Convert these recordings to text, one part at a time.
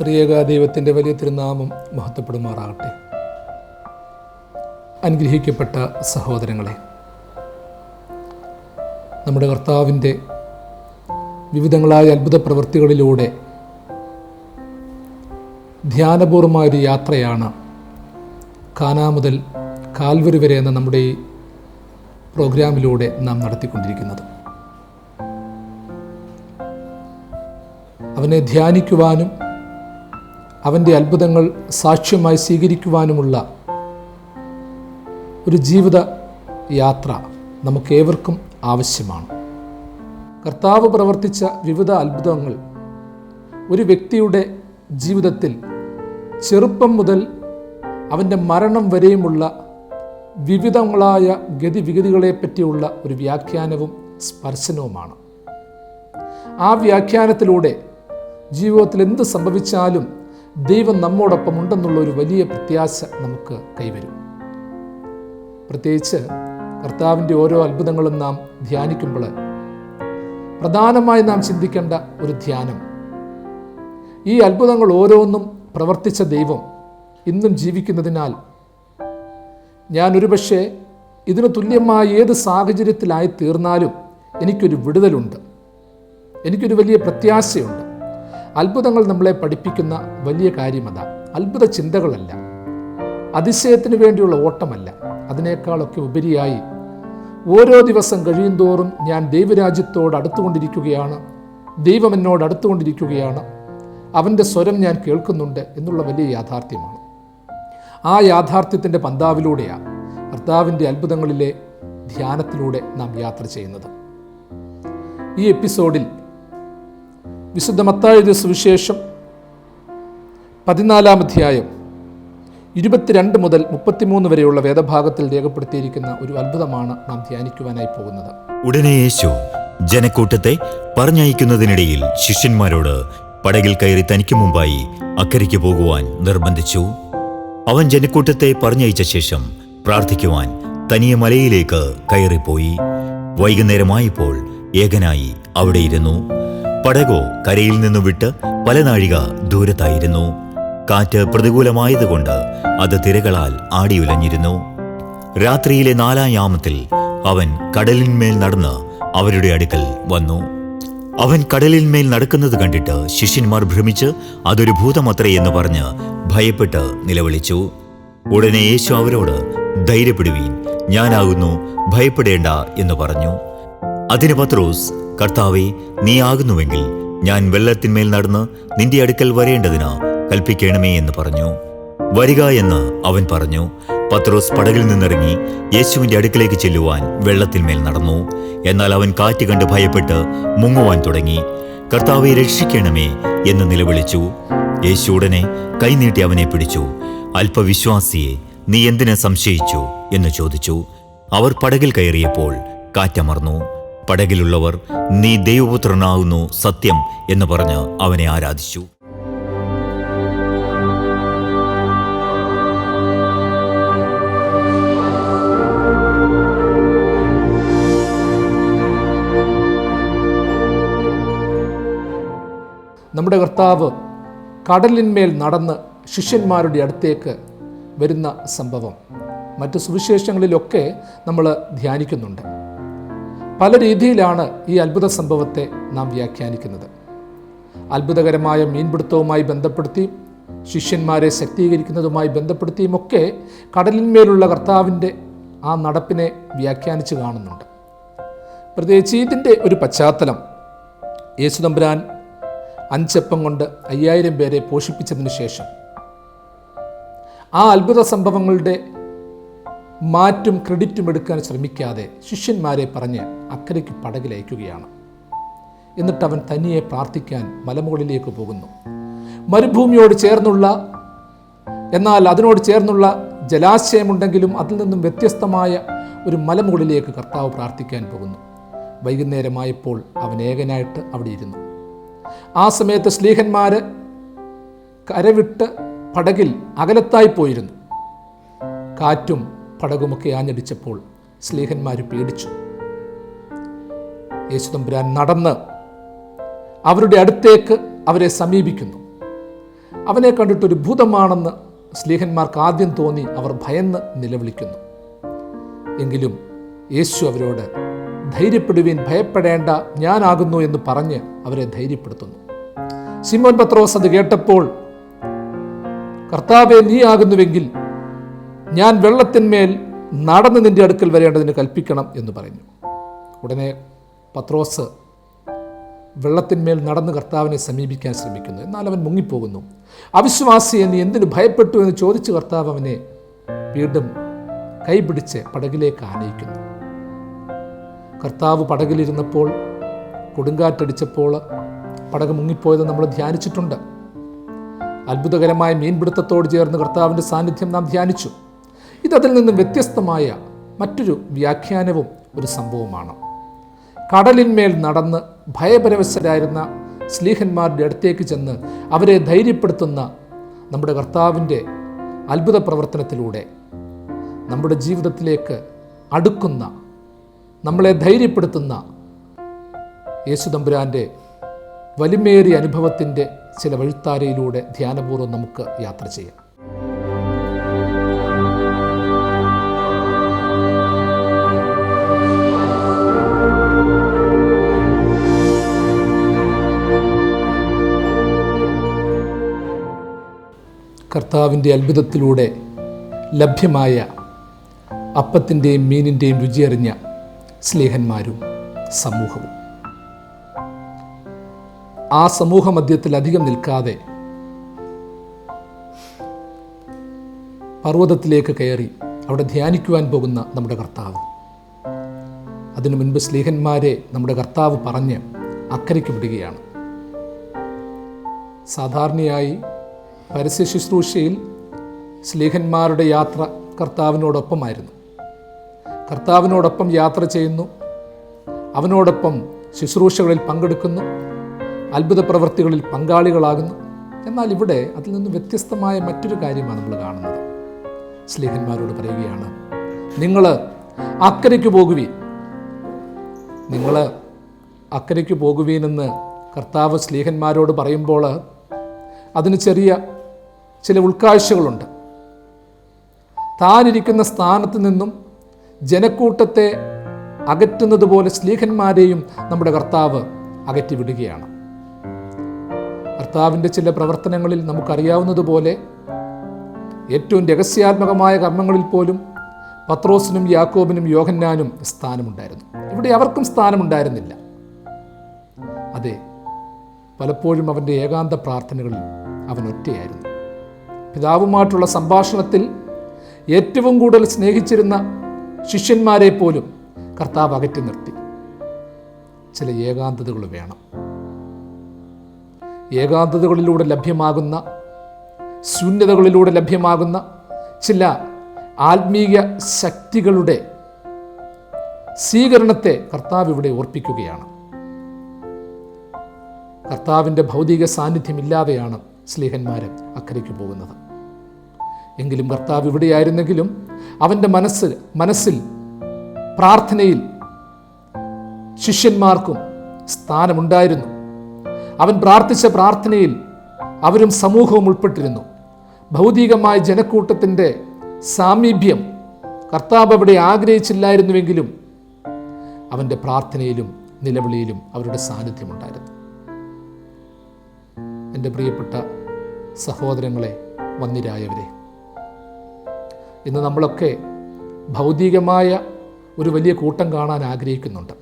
ത്രിയേക ദൈവത്തിൻ്റെ വലിയ തിരുനാമം മഹത്വപ്പെടുമാറാകട്ടെ. അനുഗ്രഹിക്കപ്പെട്ട സഹോദരങ്ങളെ, നമ്മുടെ കർത്താവിൻ്റെ വിവിധങ്ങളായ അത്ഭുത പ്രവൃത്തികളിലൂടെ ധ്യാനപൂർവമായൊരു യാത്രയാണ് കാനാ മുതൽ കാൽവരി വരെ എന്ന നമ്മുടെ ഈ പ്രോഗ്രാമിലൂടെ നാം നടത്തിക്കൊണ്ടിരിക്കുന്നത്. അവനെ ധ്യാനിക്കുവാനും അവൻ്റെ അത്ഭുതങ്ങൾ സാക്ഷ്യമായി സ്വീകരിക്കുവാനുമുള്ള ഒരു ജീവിത യാത്ര നമുക്കേവർക്കും ആവശ്യമാണ്. കർത്താവ് പ്രവർത്തിച്ച വിവിധ അത്ഭുതങ്ങൾ ഒരു വ്യക്തിയുടെ ജീവിതത്തിൽ ചെറുപ്പം മുതൽ അവൻ്റെ മരണം വരെയുമുള്ള വിവിധങ്ങളായ ഗതിവിഗതികളെ പറ്റിയുള്ള ഒരു വ്യാഖ്യാനവും സ്പർശനവുമാണ്. ആ വ്യാഖ്യാനത്തിലൂടെ ജീവിതത്തിൽ എന്ത് സംഭവിച്ചാലും ദൈവം നമ്മോടൊപ്പം ഉണ്ടെന്നുള്ള ഒരു വലിയ പ്രത്യാശ നമുക്ക് കൈവരും. പ്രത്യേകിച്ച് കർത്താവിൻ്റെ ഓരോ അത്ഭുതങ്ങളും നാം ധ്യാനിക്കുമ്പോൾ പ്രധാനമായി നാം ചിന്തിക്കേണ്ട ഒരു ധ്യാനം, ഈ അത്ഭുതങ്ങൾ ഓരോന്നും പ്രവർത്തിച്ച ദൈവം ഇന്നും ജീവിക്കുന്നതിനാൽ ഞാൻ ഒരുപക്ഷെ ഇതിന് തുല്യമായ ഏത് സാഹചര്യത്തിലായി തീർന്നാലും എനിക്കൊരു വിടുതലുണ്ട്, എനിക്കൊരു വലിയ പ്രത്യാശയുണ്ട്. അത്ഭുതങ്ങൾ നമ്മളെ പഠിപ്പിക്കുന്ന വലിയ കാര്യമതാ. അത്ഭുത ചിന്തകളല്ല, അതിശയത്തിന് വേണ്ടിയുള്ള ഓട്ടമല്ല, അതിനേക്കാളൊക്കെ ഉപരിയായി ഓരോ ദിവസം കഴിയുന്തോറും ഞാൻ ദൈവരാജ്യത്തോട് അടുത്തുകൊണ്ടിരിക്കുകയാണ്, ദൈവം എന്നോട് അടുത്തുകൊണ്ടിരിക്കുകയാണ്, അവൻ്റെ സ്വരം ഞാൻ കേൾക്കുന്നുണ്ട് എന്നുള്ള വലിയ യാഥാർത്ഥ്യമാണ്. ആ യാഥാർത്ഥ്യത്തിൻ്റെ പന്താവിലൂടെയാണ് കർത്താവിൻ്റെ അത്ഭുതങ്ങളിലെ ധ്യാനത്തിലൂടെ നാം യാത്ര ചെയ്യുന്നത്. ഈ എപ്പിസോഡിൽ വിശുദ്ധ മത്തായിയുടെ സുവിശേഷം 14 അധ്യായം 22 മുതൽ 33 വരെയുള്ള വേദഭാഗത്തിൽ രേഖപ്പെടുത്തിയിരിക്കുന്ന ഒരു അത്ഭുതമാണ് നാം ധ്യാനിക്കുവാനായി പോകുന്നത്. ഉടനെ യേശു ജനക്കൂട്ടത്തെ പറഞ്ഞയക്കുന്നതിനിടയിൽ ശിഷ്യന്മാരോട് പടകിൽ കയറി തനിക്ക് മുമ്പായി അക്കരയ്ക്ക് പോകുവാൻ നിർബന്ധിച്ചു. അവൻ ജനക്കൂട്ടത്തെ പറഞ്ഞയച്ച ശേഷം പ്രാർത്ഥിക്കുവാൻ തനിയെ മലയിലേക്ക് കയറിപ്പോയി. വൈകുന്നേരമായപ്പോൾ ഏകനായി അവിടെ ഇരുന്നു. പടകോ കരയിൽ നിന്നു വിട്ട് പല നാഴിക ദൂരത്തായിരുന്നു. കാറ്റ് പ്രതികൂലമായതുകൊണ്ട് അത് തിരകളാൽ ആടിയുലഞ്ഞിരുന്നു. രാത്രിയിലെ 4-ാം യാമത്തിൽ അവൻ കടലിന്മേൽ നടന്ന് അവരുടെ അടുക്കൽ വന്നു. അവൻ കടലിന്മേൽ നടക്കുന്നത് കണ്ടിട്ട് ശിഷ്യന്മാർ ഭ്രമിച്ച് അതൊരു ഭൂതമത്രേ എന്ന് പറഞ്ഞ് ഭയപ്പെട്ട് നിലവിളിച്ചു. ഉടനെ യേശു അവരോട്, ധൈര്യപ്പെടുവീൻ, ഞാനാകുന്നു, ഭയപ്പെടേണ്ട എന്ന് പറഞ്ഞു. അതിന് പത്രോസ്, കർത്താവേ, നീ ആകുന്നുവെങ്കിൽ ഞാൻ വെള്ളത്തിന്മേൽ നടന്ന് നിന്റെ അടുക്കൽ വരേണ്ടതിന് കൽപ്പിക്കണമേ എന്ന് പറഞ്ഞു. വരിക എന്ന് അവൻ പറഞ്ഞു. പത്രോസ് പടകിൽ നിന്നിറങ്ങി യേശുവിന്റെ അടുക്കലേക്ക് ചെല്ലുവാൻ വെള്ളത്തിന്മേൽ നടന്നു. എന്നാൽ അവൻ കാറ്റ് കണ്ട് ഭയപ്പെട്ട് മുങ്ങുവാൻ തുടങ്ങി. കർത്താവെ, രക്ഷിക്കണമേ എന്ന് നിലവിളിച്ചു. യേശു ഉടനെ കൈനീട്ടി അവനെ പിടിച്ചു. അല്പവിശ്വാസിയെ, നീ എന്തിന് സംശയിച്ചു എന്ന് ചോദിച്ചു. അവർ പടകിൽ കയറിയപ്പോൾ കാറ്റമർന്നു. പടകിലുള്ളവർ, നീ ദൈവപുത്രനാകുന്നു, സത്യം എന്ന് പറഞ്ഞ് അവനെ ആരാധിച്ചു. നമ്മുടെ കർത്താവ് കടലിന്മേൽ നടന്ന് ശിഷ്യന്മാരുടെ അടുത്തേക്ക് വരുന്ന സംഭവം മറ്റ് സുവിശേഷങ്ങളിലൊക്കെ നമ്മൾ ധ്യാനിക്കുന്നുണ്ട്. പല രീതിയിലാണ് ഈ അത്ഭുത സംഭവത്തെ നാം വ്യാഖ്യാനിക്കുന്നത്. അത്ഭുതകരമായ മീൻപിടുത്തവുമായി ബന്ധപ്പെടുത്തിയും ശിഷ്യന്മാരെ ശക്തീകരിക്കുന്നതുമായി ബന്ധപ്പെടുത്തിയും ഒക്കെ കടലിന്മേലുള്ള കർത്താവിൻ്റെ ആ നടപ്പിനെ വ്യാഖ്യാനിച്ച് കാണുന്നുണ്ട്. പ്രത്യേകിച്ച് ഇതിൻ്റെ ഒരു പശ്ചാത്തലം, യേശുതമ്പുരാൻ 5 അപ്പം കൊണ്ട് 5000 പേരെ പോഷിപ്പിച്ചതിന് ശേഷം ആ അത്ഭുത സംഭവങ്ങളുടെ മാറ്റും ക്രെഡിറ്റും എടുക്കാൻ ശ്രമിക്കാതെ ശിഷ്യന്മാരെ പറഞ്ഞ് അക്കരയ്ക്ക് പടകിലയക്കുകയാണ്. എന്നിട്ട് അവൻ തനിയെ പ്രാർത്ഥിക്കാൻ മലമുകളിലേക്ക് പോകുന്നു. മരുഭൂമിയോട് ചേർന്നുള്ള, എന്നാൽ അതിനോട് ചേർന്നുള്ള ജലാശയമുണ്ടെങ്കിലും അതിൽ നിന്നും വ്യത്യസ്തമായ ഒരു മലമുകളിലേക്ക് കർത്താവ് പ്രാർത്ഥിക്കാൻ പോകുന്നു. വൈകുന്നേരമായപ്പോൾ അവൻ ഏകനായിട്ട് അവിടെ ഇരുന്നു. ആ സമയത്ത് ശ്ലീഹന്മാര് കരവിട്ട് പടകിൽ അകലത്തായി പോയിരുന്നു. കാറ്റും പടകുമൊക്കെ ആഞ്ഞടിച്ചപ്പോൾ ശ്ലീഹന്മാർ പേടിച്ചു. യേശുതമ്പുരാൻ നടന്ന് അവരുടെ അടുത്തേക്ക് അവരെ സമീപിക്കുന്നു. അവനെ കണ്ടിട്ടൊരു ഭൂതമാണെന്ന് സ്ലീഹന്മാർക്ക് ആദ്യം തോന്നി. അവർ ഭയന്ന് നിലവിളിക്കുന്നു. എങ്കിലും യേശു അവരോട് ധൈര്യപ്പെടുവീൻ, ഭയപ്പെടേണ്ട, ഞാനാകുന്നു എന്ന് പറഞ്ഞ് അവരെ ധൈര്യപ്പെടുത്തുന്നു. ശിമോൻ പത്രോസ് അത് കേട്ടപ്പോൾ, കർത്താവേ, നീ ആകുന്നുവെങ്കിൽ ഞാൻ വെള്ളത്തിന്മേൽ നടന്ന് നിന്റെ അടുക്കൽ വരേണ്ടതിന് കൽപ്പിക്കണം എന്ന് പറഞ്ഞു. ഉടനെ പത്രോസ് വെള്ളത്തിന്മേൽ നടന്ന് കർത്താവിനെ സമീപിക്കാൻ ശ്രമിക്കുന്നു. എന്നാൽ അവൻ മുങ്ങിപ്പോകുന്നു. അവിശ്വാസിയെ, നീ എന്തിനു ഭയപ്പെട്ടു എന്ന് ചോദിച്ച് കർത്താവ് അവനെ വീണ്ടും കൈപിടിച്ച് പടകിലേക്ക് ആനയിക്കുന്നു. കർത്താവ് പടകിലിരുന്നപ്പോൾ കൊടുങ്കാറ്റടിച്ചപ്പോൾ പടക് മുങ്ങിപ്പോയത് നമ്മൾ ധ്യാനിച്ചിട്ടുണ്ട്. അത്ഭുതകരമായ മീൻപിടുത്തത്തോട് ചേർന്ന് കർത്താവിൻ്റെ സാന്നിധ്യം നാം ധ്യാനിച്ചു. ഇതതിൽ നിന്നും വ്യത്യസ്തമായ മറ്റൊരു വ്യാഖ്യാനവും ഒരു സംഭവമാണ്. കടലിന്മേൽ നടന്ന് ഭയപരവശരായിരുന്ന സ്ലീഹന്മാരുടെ അടുത്തേക്ക് ചെന്ന് അവരെ ധൈര്യപ്പെടുത്തുന്ന നമ്മുടെ കർത്താവിൻ്റെ അത്ഭുത പ്രവർത്തനത്തിലൂടെ നമ്മുടെ ജീവിതത്തിലേക്ക് അടുക്കുന്ന, നമ്മളെ ധൈര്യപ്പെടുത്തുന്ന യേശുതമ്പുരാൻ്റെ വലിമേറിയ അനുഭവത്തിൻ്റെ ചില വഴിത്താരയിലൂടെ ധ്യാനപൂർവ്വം നമുക്ക് യാത്ര ചെയ്യാം. കർത്താവിൻ്റെ അത്ഭുതത്തിലൂടെ ലഭ്യമായ അപ്പത്തിൻ്റെയും മീനിൻ്റെയും രുചിയറിഞ്ഞ സ്ലീഹന്മാരും സമൂഹവും. ആ സമൂഹ മധ്യത്തിൽ അധികം നിൽക്കാതെ പർവ്വതത്തിലേക്ക് കയറി അവിടെ ധ്യാനിക്കുവാൻ പോകുന്ന നമ്മുടെ കർത്താവ്. അതിനു മുൻപ് സ്ലീഹന്മാരെ നമ്മുടെ കർത്താവ് പറഞ്ഞ് അക്കരയ്ക്ക് വിടുകയാണ്. സാധാരണയായി പരസ്യ ശുശ്രൂഷയിൽ സ്ലീഹന്മാരുടെ യാത്ര കർത്താവിനോടൊപ്പമായിരുന്നു. കർത്താവിനോടൊപ്പം യാത്ര ചെയ്യുന്നു, അവനോടൊപ്പം ശുശ്രൂഷകളിൽ പങ്കെടുക്കുന്നു, അത്ഭുത പ്രവൃത്തികളിൽ പങ്കാളികളാകുന്നു. എന്നാൽ ഇവിടെ അതിൽ നിന്ന് വ്യത്യസ്തമായ മറ്റൊരു കാര്യമാണ് നമ്മൾ കാണുന്നത്. സ്ലീഹന്മാരോട് പറയുകയാണ്, നിങ്ങൾ അക്കരയ്ക്ക് പോകുവീൻ. നിങ്ങൾ അക്കരയ്ക്ക് പോകുവീനെന്ന് കർത്താവ് സ്ലീഹന്മാരോട് പറയുമ്പോൾ അതിന് ചില ഉൾക്കാഴ്ചകളുണ്ട്. താനിരിക്കുന്ന സ്ഥാനത്ത് നിന്നും ജനക്കൂട്ടത്തെ അകറ്റുന്നത് പോലെ സ്ലീഹന്മാരെയും നമ്മുടെ കർത്താവ് അകറ്റി വിടുകയാണ്. കർത്താവിൻ്റെ ചില പ്രവർത്തനങ്ങളിൽ നമുക്കറിയാവുന്നതുപോലെ ഏറ്റവും രഹസ്യാത്മകമായ കർമ്മങ്ങളിൽ പോലും പത്രോസിനും യാക്കോബിനും യോഹന്നാനും സ്ഥാനമുണ്ടായിരുന്നു. ഇവിടെ അവർക്കും സ്ഥാനമുണ്ടായിരുന്നില്ല. അതെ, പലപ്പോഴും അവൻ്റെ ഏകാന്ത പ്രാർത്ഥനകളിൽ അവൻ ഒറ്റയായിരുന്നു. പിതാവുമായിട്ടുള്ള സംഭാഷണത്തിൽ ഏറ്റവും കൂടുതൽ സ്നേഹിച്ചിരുന്ന ശിഷ്യന്മാരെ പോലും കർത്താവ് അകറ്റി നിർത്തി. ചില ഏകാന്തതകൾ വേണം. ഏകാന്തതകളിലൂടെ ലഭ്യമാകുന്ന, ശൂന്യതകളിലൂടെ ലഭ്യമാകുന്ന ചില ആത്മീയ ശക്തികളുടെ സ്വീകരണത്തെ കർത്താവ് ഇവിടെ ഓർപ്പിക്കുകയാണ്. കർത്താവിൻ്റെ ഭൗതിക സാന്നിധ്യമില്ലാതെയാണ് സ്ലീഹന്മാർ അക്കരയ്ക്ക് പോകുന്നത്. എങ്കിലും കർത്താവ് ഇവിടെയായിരുന്നെങ്കിലും അവൻ്റെ മനസ്സിൽ പ്രാർത്ഥനയിൽ ശിഷ്യന്മാർക്കും സ്ഥാനമുണ്ടായിരുന്നു. അവൻ പ്രാർത്ഥിച്ച പ്രാർത്ഥനയിൽ അവരും സമൂഹവും ഉൾപ്പെട്ടിരുന്നു. ഭൗതികമായ ജനക്കൂട്ടത്തിൻ്റെ സാമീപ്യം കർത്താവ് അവിടെ ആഗ്രഹിച്ചില്ലായിരുന്നുവെങ്കിലും അവൻ്റെ പ്രാർത്ഥനയിലും നിലവിളിയിലും അവരുടെ സാന്നിധ്യമുണ്ടായിരുന്നു. എൻ്റെ പ്രിയപ്പെട്ട സഹോദരങ്ങളെ, വന്ദിരായവരെ, ഇന്ന് നമ്മളൊക്കെ ഭൗതികമായ ഒരു വലിയ കൂട്ടം കാണാൻ ആഗ്രഹിക്കുന്നുണ്ട്.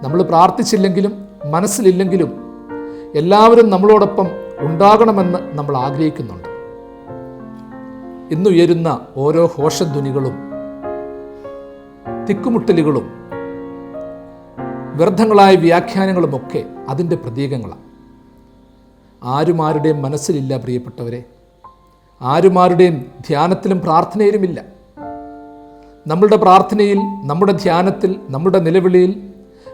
നമ്മൾ പ്രാർത്ഥിച്ചില്ലെങ്കിലും മനസ്സിലില്ലെങ്കിലും എല്ലാവരും നമ്മളോടൊപ്പം ഉണ്ടാകണമെന്ന് നമ്മൾ ആഗ്രഹിക്കുന്നുണ്ട്. ഇന്നുയരുന്ന ഓരോ ഘോഷധ്വനികളും തിക്കുമുട്ടലുകളും വ്യർത്ഥങ്ങളായ വ്യാഖ്യാനങ്ങളുമൊക്കെ അതിൻ്റെ പ്രതീകങ്ങളാണ്. ആരുമാരുടെയും മനസ്സിലില്ല പ്രിയപ്പെട്ടവരെ, ആരുമാരുടെയും ധ്യാനത്തിലും പ്രാർത്ഥനയിലുമില്ല. നമ്മളുടെ പ്രാർത്ഥനയിൽ, നമ്മുടെ ധ്യാനത്തിൽ, നമ്മുടെ നിലവിളിയിൽ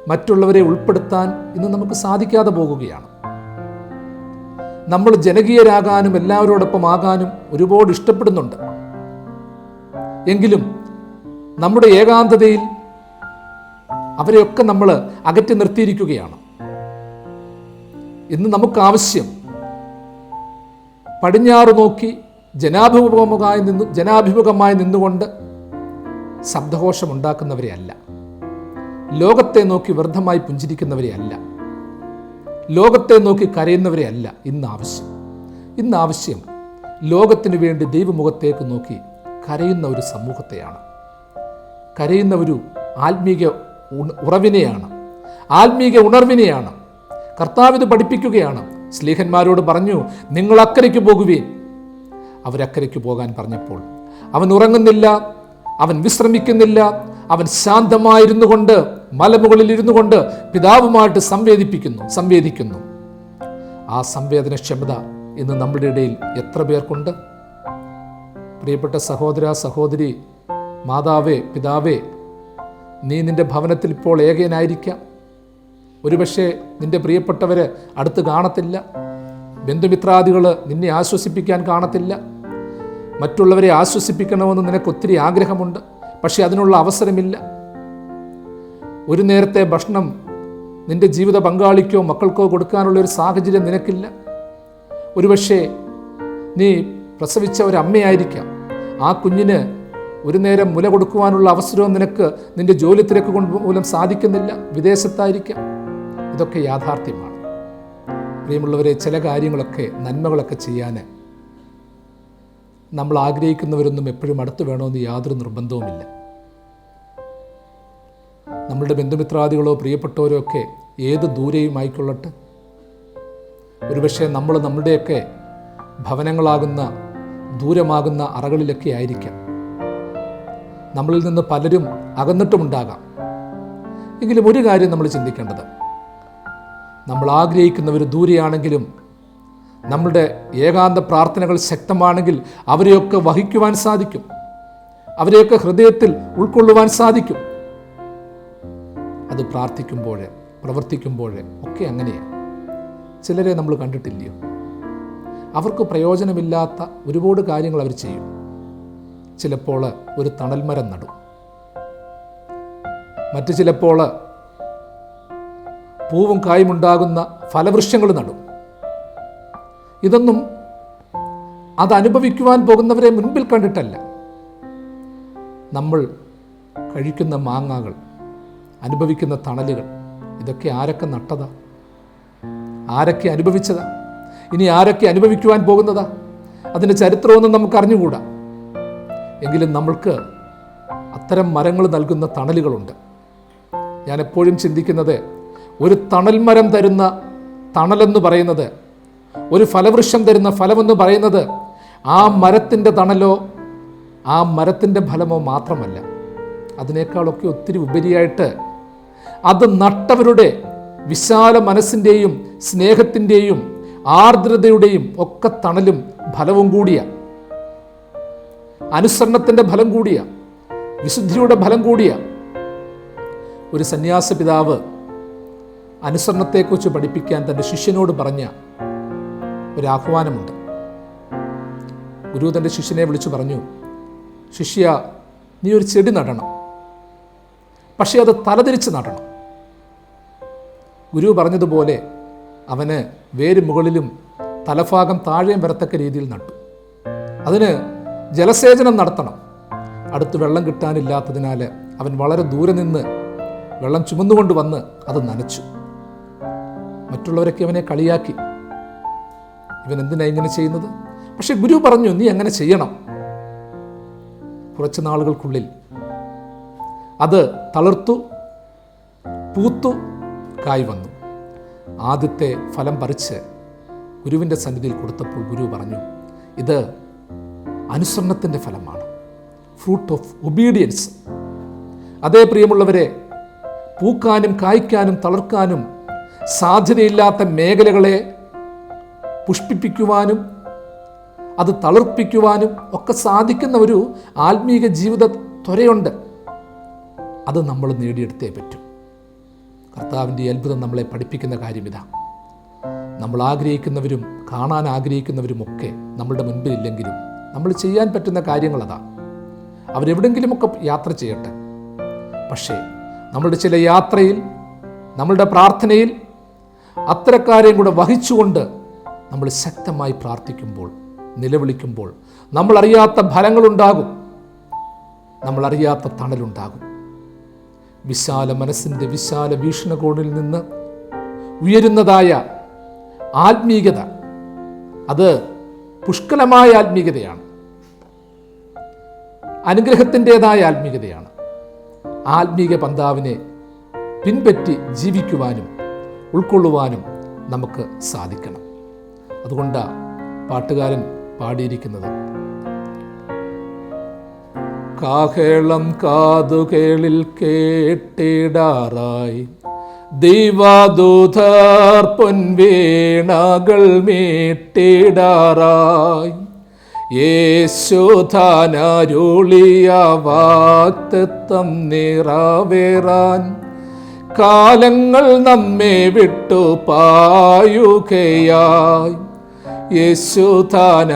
മറ്റുള്ളവരെ ഉൾപ്പെടുത്താൻ ഇന്ന് നമുക്ക് സാധിക്കാതെ പോകുകയാണ്. നമ്മൾ ജനകീയരാകാനും എല്ലാവരോടൊപ്പം ആകാനും ഒരുപാട് ഇഷ്ടപ്പെടുന്നുണ്ട്. എങ്കിലും നമ്മുടെ ഏകാന്തതയിൽ അവരെയൊക്കെ നമ്മൾ അകറ്റി നിർത്തിയിരിക്കുകയാണ്. ഇന്ന് നമുക്കാവശ്യം പടിഞ്ഞാറ് നോക്കി ജനാഭിമുഖമായി നിന്നുകൊണ്ട് ശബ്ദഘോഷമുണ്ടാക്കുന്നവരെ അല്ല, ലോകത്തെ നോക്കി വ്യർത്ഥമായി പുഞ്ചിരിക്കുന്നവരെ അല്ല, ലോകത്തെ നോക്കി കരയുന്നവരെ അല്ല ഇന്ന് ആവശ്യം ലോകത്തിനു വേണ്ടി ദൈവമുഖത്തേക്ക് നോക്കി കരയുന്ന ഒരു സമൂഹത്തെയാണ്, കരയുന്ന ഒരു ആത്മീക ഉറവിനെയാണ്, ആത്മീക ഉണർവിനെയാണ്. കർത്താവ് ഇത് പഠിപ്പിക്കുകയാണ്. ശ്ലീഹന്മാരോട് പറഞ്ഞു, നിങ്ങൾ അക്കരയ്ക്ക് പോകുവീൻ. അവരക്കരയ്ക്ക് പോകാൻ പറഞ്ഞപ്പോൾ അവൻ ഉറങ്ങുന്നില്ല, അവൻ വിശ്രമിക്കുന്നില്ല, അവൻ ശാന്തമായിരുന്നു കൊണ്ട് മലമുകളിൽ ഇരുന്നു കൊണ്ട് പിതാവുമായിട്ട് സംവേദിക്കുന്നു. ആ സംവേദനക്ഷമത ഇന്ന് നമ്മുടെ ഇടയിൽ എത്ര പേർക്കുണ്ട്? പ്രിയപ്പെട്ട സഹോദര സഹോദരി, മാതാവേ, പിതാവേ, നീ നിന്റെ ഭവനത്തിൽ ഇപ്പോൾ ഏകനായിരിക്കാം. ഒരുപക്ഷെ നിന്റെ പ്രിയപ്പെട്ടവരെ അടുത്ത് കാണത്തില്ല, ബന്ധുമിത്രാദികൾ നിന്നെ ആശ്വസിപ്പിക്കാൻ കാണത്തില്ല, മറ്റുള്ളവരെ ആശ്വസിപ്പിക്കണമെന്ന് നിനക്ക് ഒത്തിരി ആഗ്രഹമുണ്ട്, പക്ഷെ അതിനുള്ള അവസരമില്ല. ഒരു നേരത്തെ ഭക്ഷണം നിന്റെ ജീവിത പങ്കാളിക്കോ മക്കൾക്കോ കൊടുക്കാനുള്ള ഒരു സാഹചര്യം നിനക്കില്ല. ഒരുപക്ഷെ നീ പ്രസവിച്ച ഒരമ്മയായിരിക്കാം, ആ കുഞ്ഞിന് ഒരു നേരം മുല കൊടുക്കുവാനുള്ള അവസരവും നിനക്ക് നിന്റെ ജോലി തിരക്ക് കൊണ്ട് മൂലം സാധിക്കുന്നില്ല, വിദേശത്തായിരിക്കാം. ഇതൊക്കെ യാഥാർത്ഥ്യമാണ്. പ്രിയമുള്ളവരെ, ചില കാര്യങ്ങളൊക്കെ നന്മകളൊക്കെ ചെയ്യാൻ നമ്മൾ ആഗ്രഹിക്കുന്നവരൊന്നും എപ്പോഴും അടുത്ത് വേണമെന്ന് യാതൊരു നിർബന്ധവുമില്ല. നമ്മളുടെ ബന്ധുമിത്രാദികളോ പ്രിയപ്പെട്ടവരോ ഒക്കെ ഏത് ദൂരെയുമായിക്കൊള്ളട്ടെ. ഒരുപക്ഷെ നമ്മൾ നമ്മുടെയൊക്കെ ഭവനങ്ങളാകുന്ന ദൂരമാകുന്ന അറകളിലൊക്കെ ആയിരിക്കാം. നമ്മളിൽ നിന്ന് പലരും അകന്നിട്ടുമുണ്ടാകാം. എങ്കിലും ഒരു കാര്യം നമ്മൾ ചിന്തിക്കേണ്ടത്, നമ്മൾ ആഗ്രഹിക്കുന്നവർ ദൂരെയാണെങ്കിലും നമ്മളുടെ ഏകാന്ത പ്രാർത്ഥനകൾ ശക്തമാണെങ്കിൽ അവരെയൊക്കെ വഹിക്കുവാൻ സാധിക്കും, അവരെയൊക്കെ ഹൃദയത്തിൽ ഉൾക്കൊള്ളുവാൻ സാധിക്കും. അത് പ്രാർത്ഥിക്കുമ്പോൾ പ്രവർത്തിക്കുമ്പോൾ ഒക്കെ അങ്ങനെയാണ്. ചിലരെ നമ്മൾ കണ്ടിട്ടില്ലയോ, അവർക്ക് പ്രയോജനമില്ലാത്ത ഒരുപാട് കാര്യങ്ങൾ അവർ ചെയ്യും. ചിലപ്പോൾ ഒരു തണൽമരം നടും, മറ്റു ചിലപ്പോൾ പൂവും കായുമുണ്ടാകുന്ന ഫലവൃക്ഷങ്ങൾ നടും. ഇതൊന്നും അതനുഭവിക്കുവാൻ പോകുന്നവരെ മുൻപിൽ കണ്ടിട്ടല്ല. നമ്മൾ കഴിക്കുന്ന മാങ്ങകൾ, അനുഭവിക്കുന്ന തണലുകൾ, ഇതൊക്കെ ആരൊക്കെ നട്ടതാ? ആരൊക്കെ അനുഭവിച്ചതാ? ഇനി ആരൊക്കെ അനുഭവിക്കുവാൻ പോകുന്നതാ? അതിൻ്റെ ചരിത്രമൊന്നും നമുക്ക് അറിഞ്ഞുകൂടാ. എങ്കിലും നമ്മൾക്ക് അത്തരം മരങ്ങൾ നൽകുന്ന തണലുകളുണ്ട്. ഞാൻ എപ്പോഴും ചിന്തിക്കുന്നത്, ഒരു തണൽമരം തരുന്ന തണലെന്ന് പറയുന്നത്, ഒരു ഫലവൃക്ഷം തരുന്ന ഫലമെന്ന് പറയുന്നത് ആ മരത്തിൻ്റെ തണലോ ആ മരത്തിൻ്റെ ഫലമോ മാത്രമല്ല, അതിനേക്കാളൊക്കെ ഒത്തിരി ഉപരിയായിട്ട് അത് നട്ടവരുടെ വിശാല മനസ്സിൻ്റെയും സ്നേഹത്തിൻ്റെയും ആർദ്രതയുടെയും ഒക്കെ തണലും ഫലവും കൂടിയ, അനുസരണത്തിൻ്റെ ഫലം കൂടിയ, വിശുദ്ധിയുടെ ഫലം കൂടിയ. ഒരു സന്യാസ പിതാവ് അനുസരണത്തെക്കുറിച്ച് പഠിപ്പിക്കാൻ തൻ്റെ ശിഷ്യനോട് പറഞ്ഞ ഒരാഹ്വാനമുണ്ട്. ഗുരു തൻ്റെ ശിഷ്യനെ വിളിച്ചു പറഞ്ഞു, ശിഷ്യ, നീ ഒരു ചെടി നടണം, പക്ഷേ അത് തലതിരിച്ച് നടണം. ഗുരു പറഞ്ഞതുപോലെ അവന് വേര് മുകളിലും തലഭാഗം താഴെയും വരത്തക്ക രീതിയിൽ നട്ടു. അതിന് ജലസേചനം നടത്തണം. അടുത്ത് വെള്ളം കിട്ടാനില്ലാത്തതിനാൽ അവൻ വളരെ ദൂരെ നിന്ന് വെള്ളം ചുമന്നുകൊണ്ട് വന്ന് അത് നനച്ചു. മറ്റുള്ളവരൊക്കെ അവനെ കളിയാക്കി, ഇവൻ എന്തിനാ ഇങ്ങനെ ചെയ്യുന്നത്? പക്ഷെ ഗുരു പറഞ്ഞു, നീ അങ്ങനെ ചെയ്യണം. കുറച്ച് നാളുകൾക്കുള്ളിൽ അത് തളിർത്തു, പൂത്തു, കായ് വന്നു. ആദ്യത്തെ ഫലം പറിച്ച് ഗുരുവിൻ്റെ സന്നിധിയിൽ കൊടുത്തപ്പോൾ ഗുരു പറഞ്ഞു, ഇത് അനുസരണത്തിൻ്റെ ഫലമാണ്, ഫ്രൂട്ട് ഓഫ് ഒബീഡിയൻസ്. അതേ പ്രിയമുള്ളവരെ, പൂക്കാനും കായ്ക്കാനും തളിർക്കാനും സാധ്യതയില്ലാത്ത മേഖലകളെ പുഷ്പിപ്പിക്കുവാനും അത് തളിർപ്പിക്കുവാനും ഒക്കെ സാധിക്കുന്ന ഒരു ആത്മീക ജീവിത ത്വരയുണ്ട്. അത് നമ്മൾ നേടിയെടുത്തേ പറ്റൂ. കർത്താവിൻ്റെ അത്ഭുതം നമ്മളെ പഠിപ്പിക്കുന്ന കാര്യം ഇതാ. നമ്മൾ ആഗ്രഹിക്കുന്നവരും കാണാൻ ആഗ്രഹിക്കുന്നവരുമൊക്കെ നമ്മളുടെ മുൻപിലില്ലെങ്കിലും നമ്മൾ ചെയ്യാൻ പറ്റുന്ന കാര്യങ്ങൾ അതാ. അവരെവിടെങ്കിലുമൊക്കെ യാത്ര ചെയ്യട്ടെ. പക്ഷേ നമ്മളുടെ ചില യാത്രയിൽ, നമ്മളുടെ പ്രാർത്ഥനയിൽ അത്തരക്കാരെയും കൂടെ വഹിച്ചുകൊണ്ട് നമ്മൾ ശക്തമായി പ്രാർത്ഥിക്കുമ്പോൾ നിലവിളിക്കുമ്പോൾ നമ്മളറിയാത്ത ഫലങ്ങളുണ്ടാകും, നമ്മളറിയാത്ത തണലുണ്ടാകും. വിശാല മനസ്സിൻ്റെ വിശാല വീക്ഷണകോണിൽ നിന്ന് ഉയരുന്നതായ ആത്മീയത, അത് പുഷ്കലമായ ആത്മീയതയാണ്, അനുഗ്രഹത്തിൻ്റെതായ ആത്മീയതയാണ്. ആത്മീയ പന്താവിനെ പിൻപറ്റി ജീവിക്കുവാനും ഉൾക്കൊള്ളുവാനും നമുക്ക് സാധിക്കണം. അതുകൊണ്ടാണ് പാട്ടുകാരൻ പാടിയിരിക്കുന്നത്, കാഹളം കാതുകേളിൽ കേട്ടിടാറായി ദൈവദൂതർ പൊൻവീണകൾ മീട്ടിടാറായി യേശുദാനരുളിയ വാഗ്ദത്തം നിറവേറാൻ കാലങ്ങൾ നമ്മെ വിട്ടു പായുകയായി. യേശുദാനരുളിയ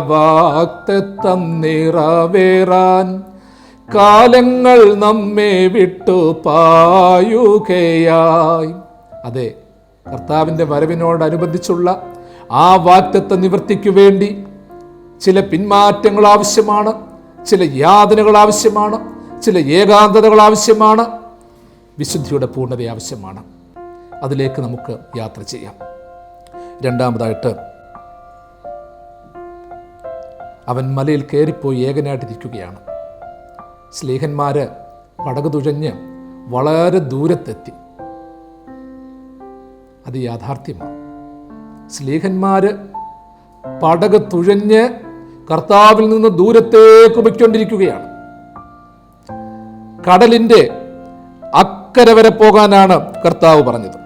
വാഗ്ദത്തം നിറവേറാൻ കാലങ്ങൾ നമ്മെ വിട്ടു പായുകയായി. അതെ, കർത്താവിൻ്റെ വരവിനോടനുബന്ധിച്ചുള്ള ആ വാഗ്ദത്ത നിവൃത്തിക്കു വേണ്ടി ചില പിന്മാറ്റങ്ങൾ ആവശ്യമാണ്, ചില യാതനകൾ ആവശ്യമാണ്, ചില ഏകാന്തതകൾ ആവശ്യമാണ്, വിശുദ്ധിയുടെ പൂർണ്ണത ആവശ്യമാണ്. അതിലേക്ക് നമുക്ക് യാത്ര ചെയ്യാം. രണ്ടാമതായിട്ട്, അവൻ മലയിൽ കയറിപ്പോയി ഏകനായിട്ടിരിക്കുകയാണ്. സ്ലീഹന്മാര് പടക് തുഴഞ്ഞ് വളരെ ദൂരത്തെത്തി. അത് യാഥാർത്ഥ്യമാണ്. സ്ലീഹന്മാര് പടക് തുഴഞ്ഞ് കർത്താവിൽ നിന്ന് ദൂരത്തേക്ക് പോയിക്കൊണ്ടിരിക്കുകയാണ്. കടലിൻ്റെ അക്കരെ വരെ പോകാനാണ് കർത്താവ് പറഞ്ഞത്.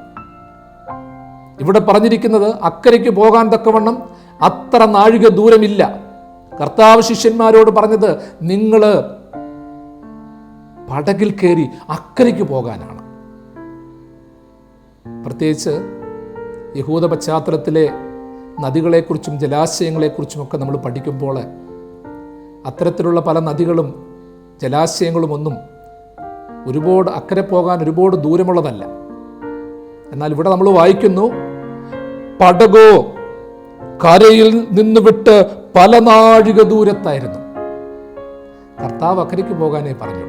ഇവിടെ പറഞ്ഞിരിക്കുന്നത് അക്കരയ്ക്ക് പോകാൻ തക്കവണ്ണം അത്ര നാഴിക ദൂരമില്ല. കർത്താവ് ശിഷ്യന്മാരോട് പറഞ്ഞത് നിങ്ങൾ പടകിൽ കയറി അക്കരയ്ക്ക് പോകാനാണ്. പ്രത്യേകിച്ച് യഹൂദ പശ്ചാത്തലത്തിലെ നദികളെക്കുറിച്ചും ജലാശയങ്ങളെക്കുറിച്ചുമൊക്കെ നമ്മൾ പഠിക്കുമ്പോൾ അത്തരത്തിലുള്ള പല നദികളും ജലാശയങ്ങളും ഒന്നും ഒരുപാട് അക്കരെ പോകാൻ ഒരുപാട് ദൂരമുള്ളതല്ല. എന്നാൽ ഇവിടെ നമ്മൾ വായിക്കുന്നു, പടകോ കരയിൽ നിന്ന് വിട്ട് പല നാഴിക ദൂരത്തായിരുന്നു. കർത്താവ് അക്കരയ്ക്ക് പോകാനേ പറഞ്ഞു.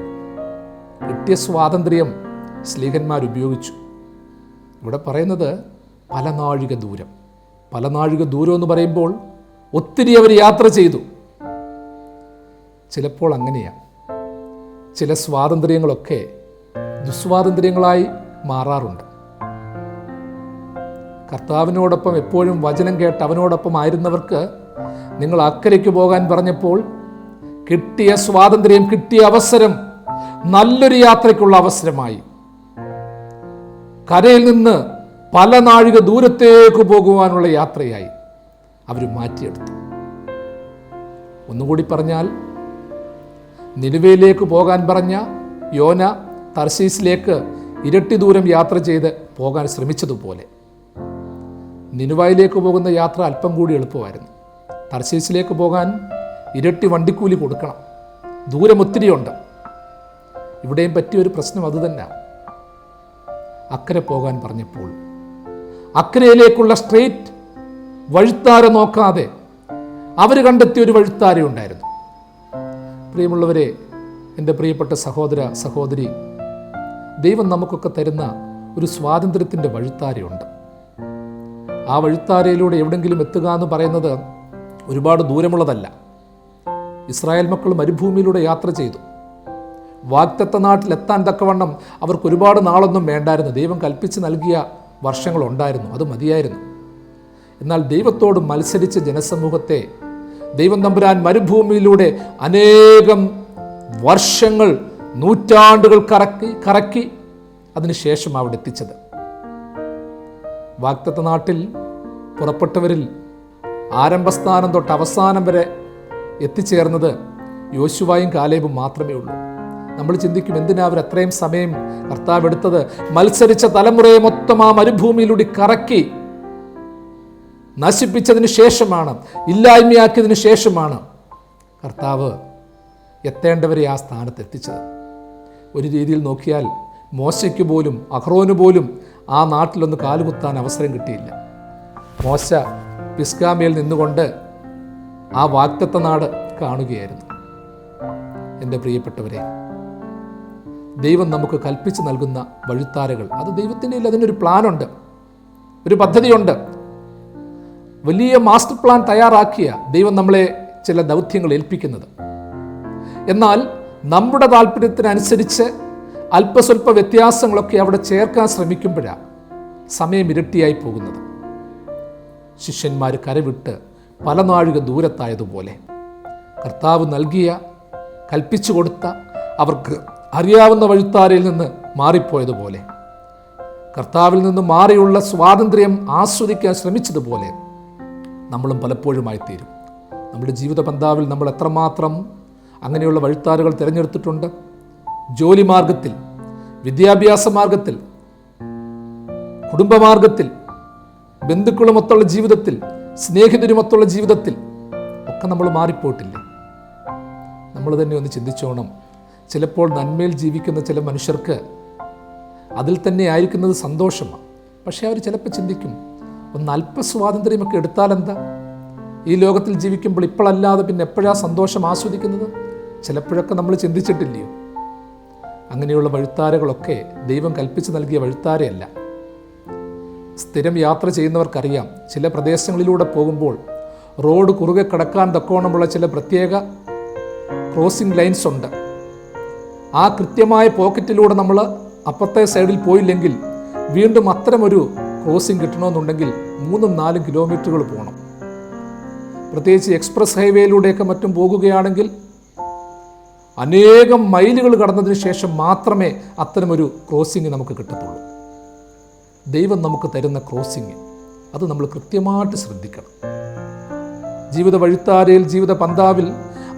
കിട്ടിയ സ്വാതന്ത്ര്യം സ്ലീഹന്മാർ ഉപയോഗിച്ചു. ഇവിടെ പറയുന്നത് പല നാഴിക ദൂരം. പല നാഴിക ദൂരം എന്ന് പറയുമ്പോൾ ഒത്തിരി അവർ യാത്ര ചെയ്തു. ചിലപ്പോൾ അങ്ങനെയാണ്, ചില സ്വാതന്ത്ര്യങ്ങളൊക്കെ ദുസ്വാതന്ത്ര്യങ്ങളായി മാറാറുണ്ട്. കർത്താവിനോടൊപ്പം എപ്പോഴും വചനം കേട്ട് അവനോടൊപ്പം ആയിരുന്നവർക്ക് നിങ്ങൾ അക്കരയ്ക്ക് പോകാൻ പറഞ്ഞപ്പോൾ കിട്ടിയ സ്വാതന്ത്ര്യം, കിട്ടിയ അവസരം നല്ലൊരു യാത്രയ്ക്കുള്ള അവസരമായി. കരയിൽ നിന്ന് പല നാഴിക ദൂരത്തേക്ക് പോകുവാനുള്ള യാത്രയായി അവർ മാറ്റിയെടുത്തു. ഒന്നുകൂടി പറഞ്ഞാൽ, നിനിവേയിലേക്ക് പോകാൻ പറഞ്ഞ യോന തർശീസിലേക്ക് ഇരട്ടി ദൂരം യാത്ര ചെയ്ത് പോകാൻ ശ്രമിച്ചതുപോലെ നിനുവായിലേക്ക് പോകുന്ന യാത്ര അല്പം കൂടി എളുപ്പമായിരുന്നു. തർശീസിലേക്ക് പോകാൻ ഇരട്ടി വണ്ടിക്കൂലി കൊടുക്കണം, ദൂരം ഒത്തിരിയുണ്ട്. ഇവിടെയും പറ്റിയൊരു പ്രശ്നം അതുതന്നെ. അക്കരെ പോകാൻ പറഞ്ഞപ്പോൾ അക്കരയിലേക്കുള്ള സ്ട്രെയിറ്റ് വഴിത്താര നോക്കാതെ അവർ കണ്ടെത്തിയ ഒരു വഴിത്താര ഉണ്ടായിരുന്നു. പ്രിയമുള്ളവരെ, എൻ്റെ പ്രിയപ്പെട്ട സഹോദര സഹോദരി, ദൈവം നമുക്കൊക്കെ തരുന്ന ഒരു സ്വാതന്ത്ര്യത്തിൻ്റെ വഴിത്താരയുണ്ട്. ആ വഴിത്താരയിലൂടെ എവിടെങ്കിലും എത്തുക എന്ന് പറയുന്നത് ഒരുപാട് ദൂരമുള്ളതല്ല. ഇസ്രായേൽ മക്കൾ മരുഭൂമിയിലൂടെ യാത്ര ചെയ്തു. വാഗ്ദത്ത നാട്ടിലെത്താൻ തക്കവണ്ണം അവർക്ക് ഒരുപാട് നാളൊന്നും വേണ്ടായിരുന്നു. ദൈവം കൽപ്പിച്ച് നൽകിയ വർഷങ്ങളുണ്ടായിരുന്നു, അത് മതിയായിരുന്നു. എന്നാൽ ദൈവത്തോട് മത്സരിച്ച ജനസമൂഹത്തെ ദൈവം തമ്പുരാൻ മരുഭൂമിയിലൂടെ അനേകം വർഷങ്ങൾ, നൂറ്റാണ്ടുകൾ കറക്കി അതിനുശേഷം അവിടെ എത്തിച്ചത്. വാഗ്ദത്ത നാട്ടിൽ പുറപ്പെട്ടവരിൽ ആരംഭസ്ഥാനം തൊട്ട് അവസാനം വരെ എത്തിച്ചേർന്നത് യോശുവയും കാലേബും മാത്രമേ ഉള്ളൂ. നമ്മൾ ചിന്തിക്കും, എന്തിനാ അവർ അത്രയും സമയം കർത്താവ് എടുത്തത്? മത്സരിച്ച തലമുറയെ മൊത്തം ആ മരുഭൂമിയിലൂടെ കറക്കി നശിപ്പിച്ചതിന് ശേഷമാണ്, ഇല്ലായ്മയാക്കിയതിന് ശേഷമാണ് കർത്താവ് എത്തേണ്ടവരെ ആ സ്ഥാനത്ത് എത്തിച്ചത്. ഒരു രീതിയിൽ നോക്കിയാൽ മോശയ്ക്ക് പോലും അഹ്റോന് പോലും ആ നാട്ടിലൊന്ന് കാലുകുത്താൻ അവസരം കിട്ടിയില്ല. മോശ പിസ്ഗാമയിൽ നിന്നുകൊണ്ട് ആ വാഗ്ദത്ത നാട് കാണുകയായിരുന്നു. എൻ്റെ പ്രിയപ്പെട്ടവരെ, ദൈവം നമുക്ക് കൽപ്പിച്ച് നൽകുന്ന വഴിത്താരകൾ, അത് ദൈവത്തിൻ്റെ അതിനൊരു പ്ലാനുണ്ട്, ഒരു പദ്ധതിയുണ്ട്. വലിയ മാസ്റ്റർ പ്ലാൻ തയ്യാറാക്കിയ ദൈവം നമ്മളെ ചില ദൗത്യങ്ങൾ ഏൽപ്പിക്കുന്നത്. എന്നാൽ നമ്മുടെ താല്പര്യത്തിനനുസരിച്ച് അല്പസ്വല്പ വ്യത്യാസങ്ങളൊക്കെ അവിടെ ചേർക്കാൻ ശ്രമിക്കുമ്പോഴാണ് സമയം ഇരട്ടിയായി പോകുന്നത്. ശിഷ്യന്മാർ കരവിട്ട് പല നാഴിക ദൂരത്തായതുപോലെ, കർത്താവ് നൽകിയ, കൽപ്പിച്ചു കൊടുത്ത, അവർക്ക് അറിയാവുന്ന വഴിത്താരയിൽ നിന്ന് മാറിപ്പോയതുപോലെ, കർത്താവിൽ നിന്ന് മാറിയുള്ള സ്വാതന്ത്ര്യം ആസ്വദിക്കാൻ ശ്രമിച്ചതുപോലെ നമ്മളും പലപ്പോഴുമായിത്തീരും. നമ്മുടെ ജീവിത പന്താവിൽ നമ്മൾ എത്രമാത്രം അങ്ങനെയുള്ള വഴിത്താരുകൾ തിരഞ്ഞെടുത്തിട്ടുണ്ട്. ജോലി മാർഗത്തിൽ, വിദ്യാഭ്യാസ മാർഗത്തിൽ, കുടുംബമാർഗത്തിൽ, ബന്ധുക്കളുമൊത്തുള്ള ജീവിതത്തിൽ, സ്നേഹിതരുമൊത്തുള്ള ജീവിതത്തിൽ ഒക്കെ നമ്മൾ മാറിപ്പോയിട്ടില്ലേ? നമ്മൾ തന്നെ ഒന്ന് ചിന്തിച്ചോണം. ചിലപ്പോൾ നന്മയിൽ ജീവിക്കുന്ന ചില മനുഷ്യർക്ക് അതിൽ തന്നെ ആയിരിക്കുന്നത് സന്തോഷമാണ്. പക്ഷേ അവർ ചിലപ്പോൾ ചിന്തിക്കും, ഒന്ന് അല്പസ്വാതന്ത്ര്യമൊക്കെ എടുത്താലെന്താ? ഈ ലോകത്തിൽ ജീവിക്കുമ്പോൾ ഇപ്പോഴല്ലാതെ പിന്നെ എപ്പോഴാണ് സന്തോഷം ആസ്വദിക്കുന്നത്? ചിലപ്പോഴൊക്കെ നമ്മൾ ചിന്തിച്ചിട്ടില്ലയോ? അങ്ങനെയുള്ള വഴിത്താരകളൊക്കെ ദൈവം കൽപ്പിച്ച് നൽകിയ വഴിത്താരയല്ല. സ്ഥിരം യാത്ര ചെയ്യുന്നവർക്കറിയാം, ചില പ്രദേശങ്ങളിലൂടെ പോകുമ്പോൾ റോഡ് കുറുകെ കടക്കാൻ തക്കോണമുള്ള ചില പ്രത്യേക ക്രോസിംഗ് ലൈൻസ് ഉണ്ട്. ആ കൃത്യമായ പോക്കറ്റിലൂടെ നമ്മൾ അപ്പുറത്തെ സൈഡിൽ പോയില്ലെങ്കിൽ വീണ്ടും അത്തരമൊരു ക്രോസിംഗ് കിട്ടണമെന്നുണ്ടെങ്കിൽ 3-4 കിലോമീറ്ററുകൾ പോകണം. പ്രത്യേകിച്ച് എക്സ്പ്രസ് ഹൈവേയിലൂടെയൊക്കെ മറ്റും പോകുകയാണെങ്കിൽ അനേകം മൈലുകൾ കടന്നതിന് ശേഷം മാത്രമേ അത്തരമൊരു ക്രോസിംഗ് നമുക്ക് കിട്ടത്തുള്ളൂ. ദൈവം നമുക്ക് തരുന്ന ക്രോസിംഗ് അത് നമ്മൾ കൃത്യമായിട്ട് ശ്രദ്ധിക്കണം. ജീവിത വഴിത്താരയിൽ, ജീവിത പന്താവിൽ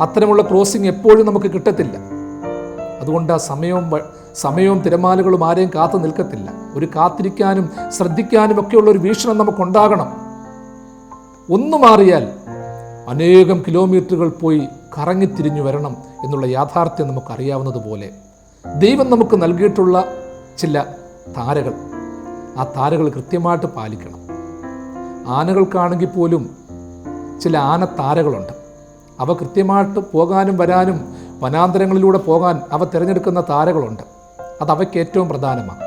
അത്തരമുള്ള ക്രോസിംഗ് എപ്പോഴും നമുക്ക് കിട്ടത്തില്ല. അതുകൊണ്ട് ആ സമയവും തിരമാലകളും ആരെയും കാത്തു നിൽക്കത്തില്ല. ഒരു കാത്തിരിക്കാനും ശ്രദ്ധിക്കാനും ഒക്കെയുള്ള ഒരു വീക്ഷണം നമുക്കുണ്ടാകണം. ഒന്നു മാറിയാൽ അനേകം കിലോമീറ്ററുകൾ പോയി കറങ്ങിത്തിരിഞ്ഞു വരണം എന്നുള്ള യാഥാർത്ഥ്യം നമുക്കറിയാവുന്നതുപോലെ ദൈവം നമുക്ക് നൽകിയിട്ടുള്ള ചില താരകൾ, ആ താരകൾ കൃത്യമായിട്ട് പാലിക്കണം. ആനകൾക്കാണെങ്കിൽ പോലും ചില ആനത്താരകളുണ്ട്. അവ കൃത്യമായിട്ട് പോകാനും വരാനും വനാന്തരങ്ങളിലൂടെ പോകാൻ അവ തിരഞ്ഞെടുക്കുന്ന താരകളുണ്ട്. അത് അവയ്ക്ക് ഏറ്റവും പ്രധാനമാണ്.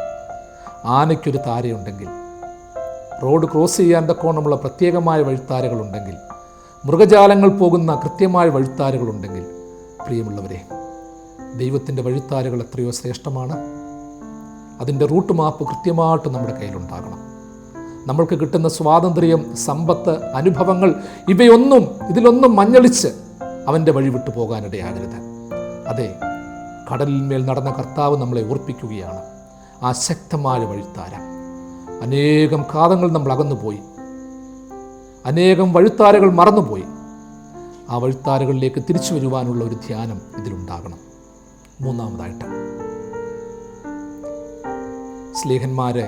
ആനയ്ക്കൊരു താരയുണ്ടെങ്കിൽ, റോഡ് ക്രോസ് ചെയ്യാൻ തക്കോണമുള്ള പ്രത്യേകമായ വഴിത്താരകളുണ്ടെങ്കിൽ, മൃഗജാലങ്ങൾ പോകുന്ന കൃത്യമായ വഴിത്താരകളുണ്ടെങ്കിൽ, പ്രിയമുള്ളവരെ, ദൈവത്തിൻ്റെ വഴിത്താരകൾ എത്രയോ ശ്രേഷ്ഠമാണ്. അതിൻ്റെ റൂട്ട് മാപ്പ് കൃത്യമായിട്ട് നമ്മുടെ കയ്യിലുണ്ടാകണം. നമ്മൾക്ക് കിട്ടുന്ന സ്വാതന്ത്ര്യം, സമ്പത്ത്, അനുഭവങ്ങൾ ഇതിലൊന്നും മഞ്ഞളിച്ച് അവൻ്റെ വഴി വിട്ടു പോകാനിടയാകരുത്. അതെ, കടലിന്മേൽ നടന്ന കർത്താവ് നമ്മളെ ഓർപ്പിക്കുകയാണ്. ആ ശക്തമായ വഴിത്താര, അനേകം കാതങ്ങൾ നമ്മൾ അകന്നുപോയി, അനേകം വഴിത്താരകൾ മറന്നുപോയി. ആ വഴിത്താരകളിലേക്ക് തിരിച്ചു വരുവാനുള്ള ഒരു ധ്യാനം ഇതിലുണ്ടാകണം. മൂന്നാമതായിട്ട്, സ്ലേഹന്മാരെ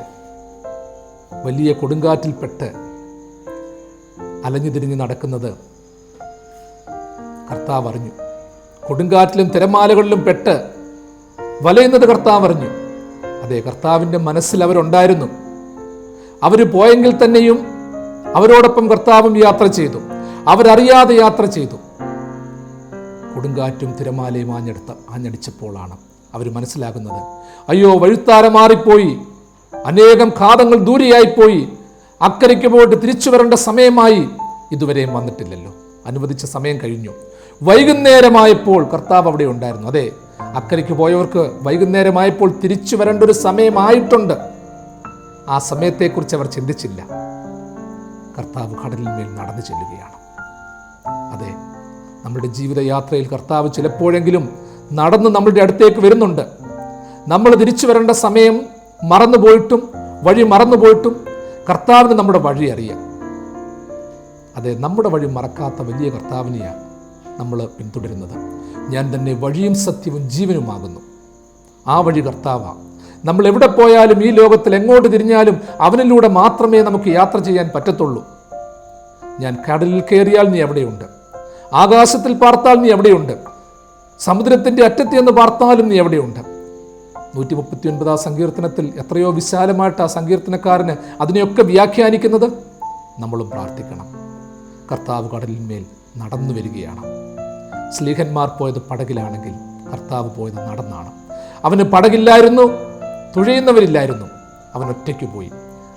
വലിയ കൊടുങ്കാറ്റിൽപ്പെട്ട് അലഞ്ഞു തിരിഞ്ഞ് നടക്കുന്നത് കർത്താവ് അറിഞ്ഞു. കൊടുങ്കാറ്റിലും തിരമാലകളിലും പെട്ട് വലയുന്നത് കർത്താവ് അറിഞ്ഞു. അതെ, കർത്താവിൻ്റെ മനസ്സിൽ അവരുണ്ടായിരുന്നു. അവർ പോയെങ്കിൽ തന്നെയും അവരോടൊപ്പം കർത്താവും യാത്ര ചെയ്തു. അവരറിയാതെ യാത്ര ചെയ്തു. കൊടുങ്കാറ്റും തിരമാലയും ആഞ്ഞടിച്ചപ്പോഴാണ് അവർ മനസ്സിലാകുന്നത്, അയ്യോ, വഴിത്താര മാറിപ്പോയി, അനേകം ഘാതങ്ങൾ ദൂരെയായിപ്പോയി, അക്കരയ്ക്ക് പോയിട്ട് തിരിച്ചു വരേണ്ട സമയമായി, ഇതുവരെയും വന്നിട്ടില്ലല്ലോ, അനുവദിച്ച സമയം കഴിഞ്ഞു. വൈകുന്നേരമായപ്പോൾ കർത്താവ് അവിടെ ഉണ്ടായിരുന്നു. അതെ, അക്കരയ്ക്ക് പോയവർക്ക് വൈകുന്നേരമായപ്പോൾ തിരിച്ചു വരേണ്ട ഒരു സമയമായിട്ടുണ്ട്. ആ സമയത്തെക്കുറിച്ച് അവർ ചിന്തിച്ചില്ല. കർത്താവ് കടലിന്മേൽ നടന്നു ചെല്ലുകയാണ്. അതെ, നമ്മുടെ ജീവിതയാത്രയിൽ കർത്താവ് ചിലപ്പോഴെങ്കിലും നടന്ന് നമ്മളുടെ അടുത്തേക്ക് വരുന്നുണ്ട്. നമ്മൾ തിരിച്ചു വരേണ്ട സമയം മറന്നുപോയിട്ടും വഴി മറന്നുപോയിട്ടും കർത്താവിന് നമ്മുടെ വഴി അറിയാം. അതെ, നമ്മുടെ വഴി മറക്കാത്ത വലിയ കർത്താവിനെയാണ് നമ്മൾ പിന്തുടരുന്നത്. ഞാൻ തന്നെ വഴിയും സത്യവും ജീവനുമാകുന്നു. ആ വഴി കർത്താവാണ്. നമ്മൾ എവിടെ പോയാലും, ഈ ലോകത്തിൽ എങ്ങോട്ട് തിരിഞ്ഞാലും അവനിലൂടെ മാത്രമേ നമുക്ക് യാത്ര ചെയ്യാൻ പറ്റത്തുള്ളൂ. ഞാൻ കടലിൽ കയറിയാൽ നീ എവിടെയുണ്ട്, ആകാശത്തിൽ പാർത്താൽ നീ എവിടെയുണ്ട്, സമുദ്രത്തിൻ്റെ അറ്റത്തെന്ന് പാർത്താലും നീ എവിടെയുണ്ട്. 139 സങ്കീർത്തനത്തിൽ എത്രയോ വിശാലമായിട്ട് ആ സങ്കീർത്തനക്കാരന് അതിനെയൊക്കെ വ്യാഖ്യാനിക്കുന്നത്. നമ്മളും പ്രാർത്ഥിക്കണം, കർത്താവ് കടലിന്മേൽ നടന്നു വരികയാണ്. സ്ലീഹന്മാർ പോയത് പടകിലാണെങ്കിൽ കർത്താവ് പോയത് നടന്നാണ്. അവന് പടകില്ലായിരുന്നു, തുഴയുന്നവരില്ലായിരുന്നു, അവൻ ഒറ്റയ്ക്ക് പോയി.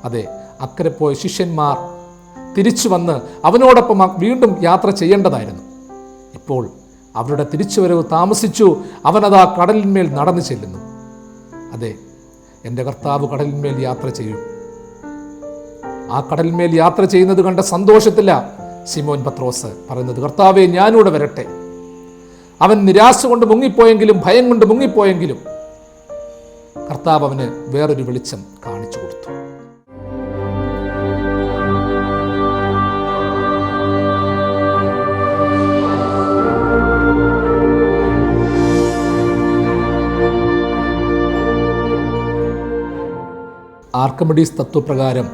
അതെ, അക്കരെ പോയ ശിഷ്യന്മാർ തിരിച്ചു വന്ന് അവനോടൊപ്പം വീണ്ടും യാത്ര ചെയ്യേണ്ടതായിരുന്നു. ഇപ്പോൾ അവരുടെ തിരിച്ചുവരവ് താമസിച്ചു. അവനതാ കടലിന്മേൽ നടന്നു ചെല്ലുന്നു. അതെ, എൻ്റെ കർത്താവ് കടലിന്മേൽ യാത്ര ചെയ്യും. ആ കടലിന്മേൽ യാത്ര ചെയ്യുന്നത് കണ്ട സന്തോഷത്തില്ല ശിമോൻ പത്രോസ് പറയുന്നത്, കർത്താവേ, ഞാനിവിടെ വരട്ടെ. അവൻ നിരാശ കൊണ്ട് മുങ്ങിപ്പോയെങ്കിലും, ഭയം കൊണ്ട് മുങ്ങിപ്പോയെങ്കിലും കർത്താവ് അവന് വേറൊരു വെളിച്ചം കാണിച്ചു കൊടുത്തു. ആർക്കിമിഡീസ് തത്വപ്രകാരം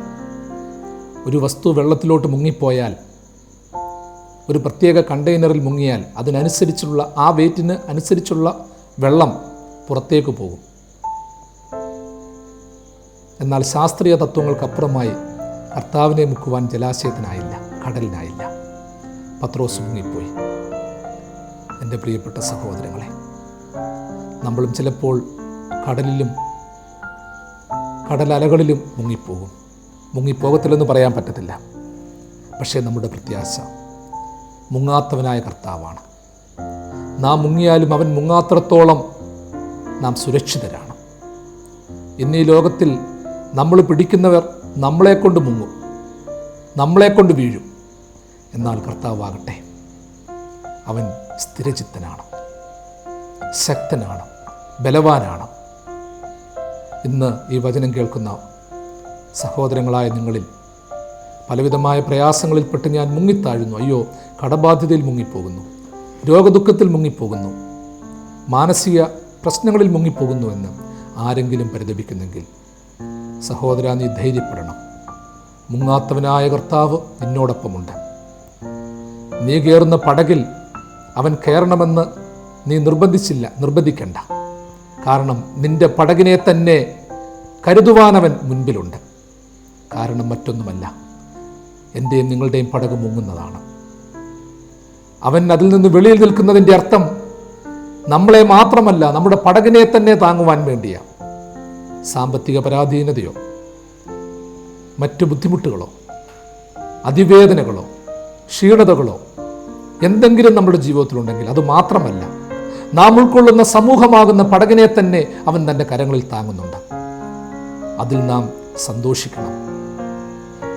ഒരു വസ്തു വെള്ളത്തിലോട്ട് മുങ്ങിപ്പോയാൽ, ഒരു പ്രത്യേക കണ്ടെയ്നറിൽ മുങ്ങിയാൽ അതിനനുസരിച്ചുള്ള ആ വെയിറ്റിന് അനുസരിച്ചുള്ള വെള്ളം പുറത്തേക്ക് പോകും. എന്നാൽ ശാസ്ത്രീയ തത്വങ്ങൾക്കപ്പുറമായി കർത്താവിനെ മുക്കുവാൻ ജലാശയത്തിനായില്ല, കടലിനായില്ല. പത്രോസ് മുങ്ങിപ്പോയി. എൻ്റെ പ്രിയപ്പെട്ട സഹോദരങ്ങളെ, നമ്മളും ചിലപ്പോൾ കടലിലും കടലലകളിലും മുങ്ങിപ്പോകും. മുങ്ങിപ്പോകത്തില്ലെന്ന് പറയാൻ പറ്റത്തില്ല. പക്ഷേ നമ്മുടെ പ്രത്യാശ മുങ്ങാത്തവനായ കർത്താവാണ്. നാം മുങ്ങിയാലും അവൻ മുങ്ങാത്രത്തോളം നാം സുരക്ഷിതരാണ്. ഇന്ന് ഈ ലോകത്തിൽ നമ്മൾ പിടിക്കുന്നവർ നമ്മളെക്കൊണ്ട് മുങ്ങും, നമ്മളെക്കൊണ്ട് വീഴും. എന്നാൽ കർത്താവാകട്ടെ, അവൻ സ്ഥിരചിത്തനാണ്, ശക്തനാണ്, ബലവാനാണ്. ഇന്ന് ഈ വചനം കേൾക്കുന്ന സഹോദരങ്ങളായ നിങ്ങളിൽ പലവിധമായ പ്രയാസങ്ങളിൽപ്പെട്ട് ഞാൻ മുങ്ങിത്താഴുന്നു, അയ്യോ കടബാധ്യതയിൽ മുങ്ങിപ്പോകുന്നു, രോഗദുഃഖത്തിൽ മുങ്ങിപ്പോകുന്നു, മാനസിക പ്രശ്നങ്ങളിൽ മുങ്ങിപ്പോകുന്നു എന്ന് ആരെങ്കിലും പരിതപിക്കുന്നെങ്കിൽ സഹോദരാ, നീ ധൈര്യപ്പെടണം. മുങ്ങാത്തവനായ കർത്താവ് നിന്നോടൊപ്പമുണ്ട്. നീ കയറുന്ന പടകിൽ അവൻ കയറണമെന്ന് നീ നിർബന്ധിക്കണ്ട. കാരണം നിന്റെ പടകിനെ തന്നെ കരുതുവാനവൻ മുൻപിലുണ്ട്. കാരണം മറ്റൊന്നുമല്ല, എൻ്റെയും നിങ്ങളുടെയും പടക് മുങ്ങുന്നതാണ്. അവൻ അതിൽ നിന്ന് വെളിയിൽ നിൽക്കുന്നതിൻ്റെ അർത്ഥം നമ്മളെ മാത്രമല്ല, നമ്മുടെ പടകിനെ തന്നെ താങ്ങുവാൻ വേണ്ടിയാണ്. സാമ്പത്തിക പരാധീനതയോ മറ്റു ബുദ്ധിമുട്ടുകളോ അതിവേദനകളോ ക്ഷീണതകളോ എന്തെങ്കിലും നമ്മുടെ ജീവിതത്തിലുണ്ടെങ്കിൽ അത് മാത്രമല്ല, നാം ഉൾക്കൊള്ളുന്ന സമൂഹമാകുന്ന പടകിനെ തന്നെ അവൻ തൻ്റെ കരങ്ങളിൽ താങ്ങുന്നുണ്ട്. അതിൽ നാം സന്തോഷിക്കണം.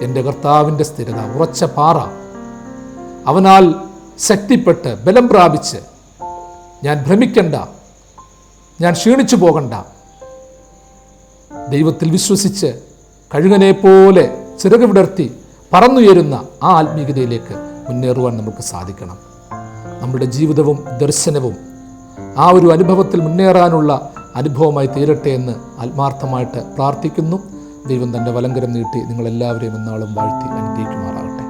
എൻ്റെ കർത്താവിൻ്റെ സ്ഥിരത ഉറച്ച പാറ, അവനാൽ ശക്തിപ്പെട്ട് ബലം പ്രാപിച്ച് ഞാൻ ഭ്രമിക്കണ്ട, ഞാൻ ക്ഷീണിച്ചു പോകണ്ട. ദൈവത്തിൽ വിശ്വസിച്ച് കഴുകനെ പോലെ ചിറക് വിടർത്തി പറന്നുയരുന്ന ആ ആത്മീയതയിലേക്ക് മുന്നേറുവാൻ നമുക്ക് സാധിക്കണം. നമ്മുടെ ജീവിതവും ദർശനവും ആ ഒരു അനുഭവത്തിൽ മുന്നേറാനുള്ള അനുഭവമായി തീരട്ടെ എന്ന് ആത്മാർത്ഥമായിട്ട് പ്രാർത്ഥിക്കുന്നു. ദൈവം തൻ്റെ വലങ്കരം നീട്ടി നിങ്ങളെല്ലാവരെയും എന്നാളും വാഴ്ത്തി അനുഗ്രഹിക്കുമാറാകട്ടെ.